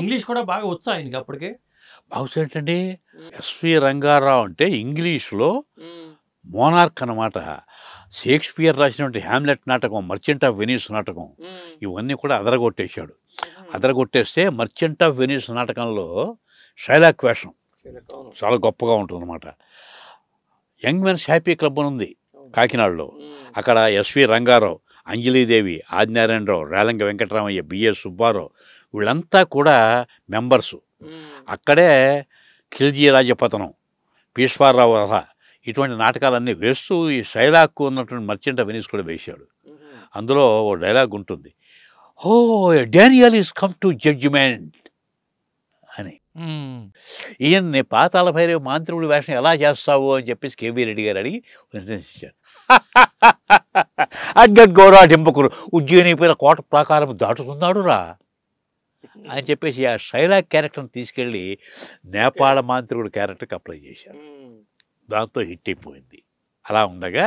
English కూడా బాగా వచ్చా ఆయనకి అప్పటికే? బహుశా ఏంటండి ఎస్వి రంగారావు అంటే ఇంగ్లీష్లో మోనార్క్ అన్నమాట. షేక్స్పియర్ రాసినటువంటి హ్యామ్లెట్ నాటకం, మర్చెంట్ ఆఫ్ వెనీస్ నాటకం ఇవన్నీ కూడా అదరగొట్టేశాడు. అదరగొట్టేస్తే మర్చెంట్ ఆఫ్ వెనీస్ నాటకంలో షైలాక్ వేషం చాలా గొప్పగా ఉంటుందన్నమాట. యంగ్ మెన్స్ హ్యాపీ క్లబ్ అని ఉంది కాకినాడలో. అక్కడ ఎస్వి రంగారావు, అంజలీదేవి, ఆదినారాయణరావు, రేలంగి వెంకటరామయ్య, బిఎస్ సుబ్బారావు వీళ్ళంతా కూడా మెంబర్సు. అక్కడే ఖిల్జీ రాజపతనం, పీశ్వారావు రథ ఇటువంటి నాటకాలన్నీ వేస్తూ ఈ షైలాక్ ఉన్నటువంటి మర్చెంట్ ఆఫ్ వెనీస్ కూడా వేశాడు. అందులో ఓ డైలాగ్ ఉంటుంది, oh Daniel is come to judgement అని. ఈయన్ని పాతాళ భైరవి మాంత్రికుడి వేషం ఎలా చేస్తావు అని చెప్పేసి కేవీ రెడ్డి గారు అడిగి నిర్ణయించారు. అడ్గోరా డింపకురు ఉజ్జయినిపోయిన కోట ప్రాకారం దాటుతున్నాడు రా అని చెప్పేసి ఆ షైలాక్ క్యారెక్టర్ని తీసుకెళ్ళి నేపాళ మాంత్రికుడి క్యారెక్టర్కి అప్లై చేశారు. దాంతో హిట్ అయిపోయింది. అలా ఉండగా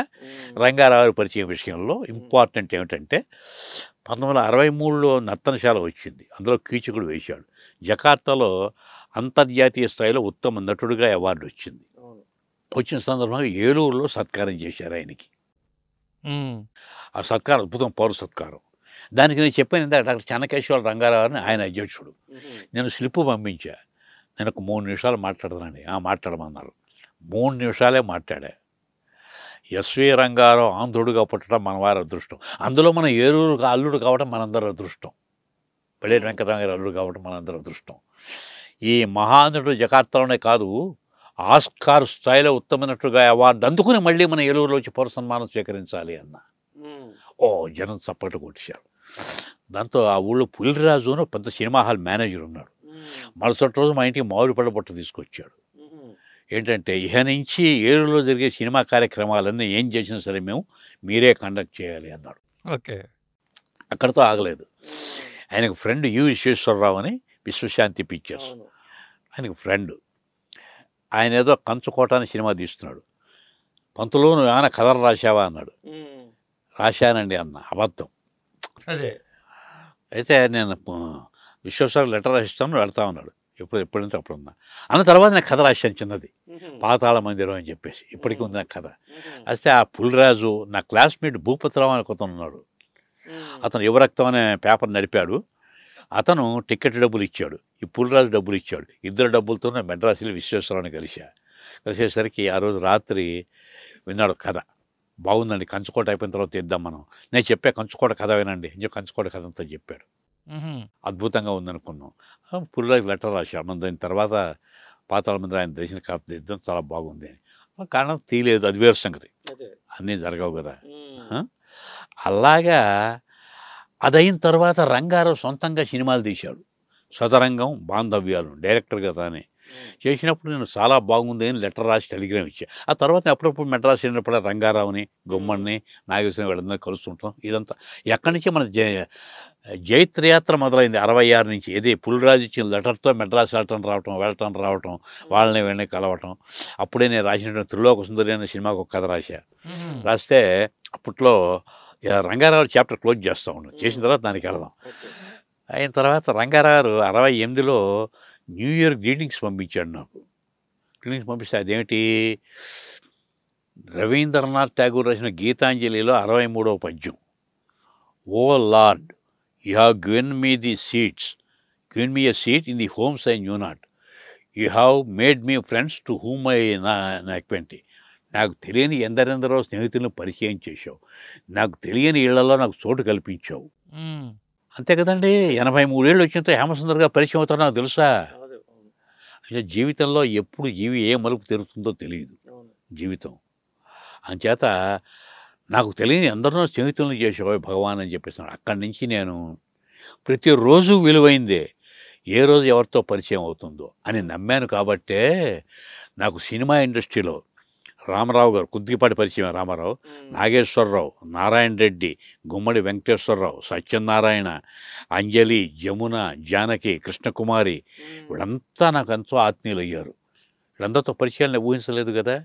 రంగారావు పరిచయం విషయంలో ఇంపార్టెంట్ ఏమిటంటే 1963లో నర్తనశాల వచ్చింది. అందులో కీచకుడు వేశాడు. జకార్తాలో అంతర్జాతీయ స్థాయిలో ఉత్తమ నటుడిగా అవార్డు వచ్చింది. వచ్చిన సందర్భంగా ఏలూరులో సత్కారం చేశారు ఆయనకి. ఆ సత్కారం అద్భుతం, పౌర సత్కారం. దానికి నేను చెప్పాను ఇందాక డాక్టర్ చెన్నకేశ్వర రంగారావు అని ఆయన అధ్యక్షుడు. నేను స్లిప్పు పంపించా, నేను ఒక 3 నిమిషాలు మాట్లాడదానండి. మాట్లాడమన్నారు. 3 నిమిషాలే మాట్లాడా. ఎస్వి రంగారావు ఆంధ్రుడిగా పుట్టడం మన వారి అదృష్టం. అందులో మన ఏలూరు అల్లుడు కావడం మనందరి అదృష్టం. పెళ్ళేటి వెంకటరామ గారు అల్లుడు కావడం మనందరి అదృష్టం. ఈ మహానటుడు జకార్తాలోనే కాదు, ఆస్కార్ స్థాయిలో ఉత్తమ నటుడుగా అవార్డు అందుకుని మళ్ళీ మన ఏలూరులో వచ్చి పౌర సన్మానం స్వీకరించాలి అన్న. ఓ జనం చప్పట్లు కొట్టేశారు. దాంతో ఆ ఊళ్ళో పులిరాజు అని పెద్ద సినిమా హాల్ మేనేజర్ ఉన్నాడు. మరుసటి రోజు మా ఇంటికి మామిడి పళ్ళ బొట్ట తీసుకొచ్చాడు. ఏంటంటే ఇహ నుంచి ఏలూరులో జరిగే సినిమా కార్యక్రమాలన్నీ ఏం చేసినా సరే మీరే కండక్ట్ చేయాలి అన్నాడు. ఓకే. అక్కడితో ఆగలేదు. ఆయనకు ఫ్రెండ్ యు విశ్వేశ్వరరావు అని, విశ్వశాంతి పిక్చర్స్ ఆయనకు ఫ్రెండ్. ఆయన ఏదో కంచుకోట అని సినిమా తీస్తున్నాడు. పంతులో నువ్వు ఏమైనా కథలు రాశావా అన్నాడు. రాశానండి అన్న. అబద్ధం. అదే అయితే నేను విశ్వేశ్వర లెటర్ రాసిస్తాను, వెళ్తా ఉన్నాడు. ఎప్పుడంటే అప్పుడు ఉన్నా అన్న. తర్వాత నేను కథ రాశాను చిన్నది, పాతాళ మందిరం అని చెప్పేసి. ఇప్పటికీ ఉంది నా కథ. అయితే ఆ పులిరాజు నా క్లాస్మేట్ భూపతిరావు అని కొత్త ఉన్నాడు. అతను యువరక్తం అనే పేపర్ నడిపాడు. అతను టికెట్ డబ్బులు ఇచ్చాడు, ఈ పులిరాజు డబ్బులు ఇచ్చాడు. ఇద్దరు డబ్బులతోనే మెడ్రాసులో విశ్వేశ్వరరావుని కలిసేసరికి ఆ రోజు రాత్రి విన్నాడు కథ. బాగుందండి, కంచుకోట అయిపోయిన తర్వాత ఇద్దాం మనం. నేను చెప్పా కంచుకోట కథ వినండి అని చెప్పి కంచుకోట కథ అంతా చెప్పాడు. అద్భుతంగా ఉందనుకున్నాం. పులిరాజు లెటర్ రాశాడు. దాని తర్వాత పాతాళ మందిరం ఆయన దర్శన కథ ఇద్దాం, చాలా బాగుంది అని. కారణం తీయలేదు, అది వేరు సంగతి. అన్నీ జరగవు కదా. అలాగా అదైన తర్వాత రంగారావు సొంతంగా సినిమాలు తీశాడు. సదరంగం, బాంధవ్యాలు డైరెక్టర్గా తానే చేసినప్పుడు నేను చాలా బాగుంది అని లెటర్ రాసి టెలిగ్రామ్ ఇచ్చా. ఆ తర్వాత అప్పుడప్పుడు మెడ్రాస్ వెళ్ళినప్పుడు రంగారావుని, గుమ్మడిని, నాగేశ్వరం వీళ్ళందరూ కలుస్తుంటాం. ఇదంతా ఎక్కడి నుంచి మన జైత్రయాత్ర మొదలైంది 66 నుంచి. ఏది పులిరాజు ఇచ్చిన లెటర్తో మెడ్రాస్ వెళ్ళటం రావటం, వాళ్ళని వీళ్ళని కలవటం. అప్పుడే నేను రాసినటువంటి త్రిలోక సుందరి అనే సినిమాకు ఒక కథ రాస్తే అప్పట్లో రంగారావు చాప్టర్ క్లోజ్ చేస్తూ ఉన్నాం. చేసిన తర్వాత దానికి వెళదాం. అయిన తర్వాత రంగారావు 68లో న్యూ ఇయర్ గ్రీటింగ్స్ పంపించాడు నాకు. గ్రీటింగ్స్ పంపిస్తే అదేమిటి, రవీంద్రనాథ్ ఠాగూర్ రాసిన గీతాంజలిలో 63వ పద్యం, oh Lord you have given me the seats, given me a seat in the homes I knew not, you have made me friends to whom I నాక్వెంటీ. నాకు తెలియని ఎందరెందరో స్నేహితులను పరిచయం చేశావు, నాకు తెలియని ఇళ్లలో నాకు చోటు కల్పించావు. అంతే కదండి. 83 ఏళ్ళు వచ్చినంత హేమసుందర్గా పరిచయం అవుతారో నాకు తెలుసా. అంటే జీవితంలో ఎప్పుడు ఏ మలుపు తిరుగుతుందో తెలియదు జీవితం. అంచేత నాకు తెలియని ఎందరినో స్నేహితులను చేసేవాడు భగవాన్ అని చెప్పేసాను. అక్కడి నుంచి నేను ప్రతిరోజు విలువైందే, ఏ రోజు ఎవరితో పరిచయం అవుతుందో అని నమ్మాను. కాబట్టే నాకు సినిమా ఇండస్ట్రీలో రామారావు గారు కొద్దిపాటి పరిచయం, రామారావు, నాగేశ్వరరావు, నారాయణ రెడ్డి, గుమ్మడి వెంకటేశ్వరరావు, సత్యనారాయణ, అంజలి, జమున, జానకి, కృష్ణకుమారి వీళ్ళంతా నాకు ఎంతో ఆత్మీయులు అయ్యారు. వీళ్ళందరితో పరిచయాలను ఊహించలేదు కదా.